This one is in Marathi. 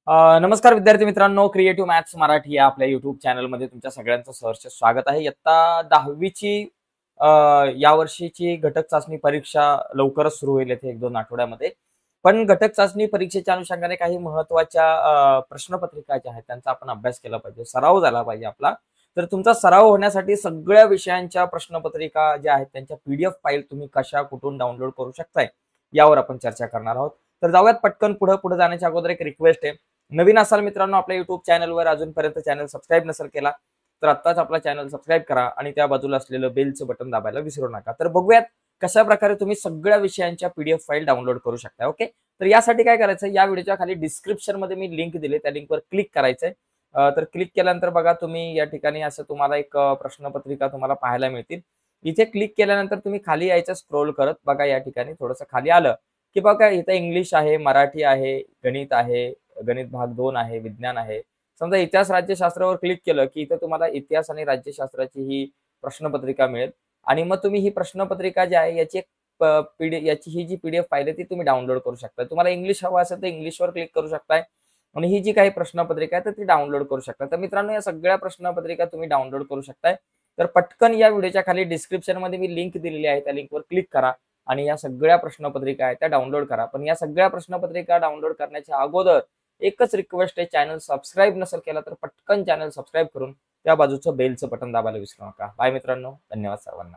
नमस्कार विद्यार्थी मित्रांनो, क्रिएटिव्ह मॅथ्स मराठी या आपल्या युट्यूब चॅनलमध्ये तुमच्या सगळ्यांचं सहर्ष स्वागत आहे. इयत्ता 10वीची या वर्षीची घटक चाचणी परीक्षा लवकरच सुरू होईल येथे 1-2 आठवड्यामध्ये. पण घटक चाचणी परीक्षेच्या अनुषंगाने काही महत्त्वाच्या प्रश्नपत्रिका ज्या आहेत त्यांचा आपण अभ्यास केला पाहिजे, सराव झाला पाहिजे आपला. तर तुमचा सराव होण्यासाठी सगळ्या विषयांच्या प्रश्नपत्रिका ज्या आहेत त्यांच्या PDF फाईल तुम्ही कशा कुठून डाउनलोड करू शकताय यावर आपण चर्चा करणार आहोत. तर जाऊयात पटकन पुढे जाण्याच्या अगोदर एक रिक्वेस्ट आहे. नवीन असाल मित्रांनो आपल्या युट्यूब चॅनलवर अजूनपर्यंत चॅनल सबस्क्राईब नसेल केला तर आत्ताच आपला चॅनल सबस्क्राईब करा आणि त्या बाजूला असलेलं बेलचं बटन दाबायला विसरू नका. तर बघूयात कशा प्रकारे तुम्ही सगळ्या विषयांच्या PDF फाईल डाउनलोड करू शकता. ओके, तर यासाठी काय करायचं, या व्हिडिओच्या खाली डिस्क्रिप्शन मध्ये मी लिंक दिली, त्या लिंकवर क्लिक करायचंय. तर क्लिक केल्यानंतर बघा तुम्ही या ठिकाणी असं तुम्हाला एक प्रश्नपत्रिका तुम्हाला पाहायला मिळतील. इथे क्लिक केल्यानंतर तुम्ही खाली यायचं स्क्रोल करत बघा, या ठिकाणी थोडंसं खाली आलं की बघा इथं इंग्लिश आहे, मराठी आहे, गणित आहे, गणित भाग 2 आहे, विज्ञान आहे. समजा इतिहास राज्यशास्त्रावर क्लिक केलं की इथं तुम्हाला इतिहास आणि राज्यशास्त्राची ही प्रश्नपत्रिका मिळेल आणि मग तुम्ही ही प्रश्नपत्रिका जी आहे याची एक याची ही जी PDF फाईल आहे ती तुम्ही डाउनलोड करू शकता. तुम्हाला इंग्लिश हवं असेल तर इंग्लिशवर क्लिक करू शकताय आणि ही जी काही प्रश्नपत्रिका आहे तर ती डाउनलोड करू शकता. तर मित्रांनो या सगळ्या प्रश्नपत्रिका तुम्ही डाउनलोड करू शकताय. तर पटकन या व्हिडिओच्या खाली डिस्क्रिप्शन मध्ये मी लिंक दिलेली आहे, त्या लिंकवर क्लिक करा आणि या सगळ्या प्रश्नपत्रिका आहेत त्या डाउनलोड करा. पण या सगळ्या प्रश्नपत्रिका डाउनलोड करण्याच्या अगोदर एकच रिक्वेस्ट आहे, चॅनल सबस्क्राईब नसेल केला तर पटकन चॅनल सबस्क्राईब करून त्या बाजूचं बेलचं बटन दाबायला विसरू नका. बाय मित्रांनो, धन्यवाद सर्वांना.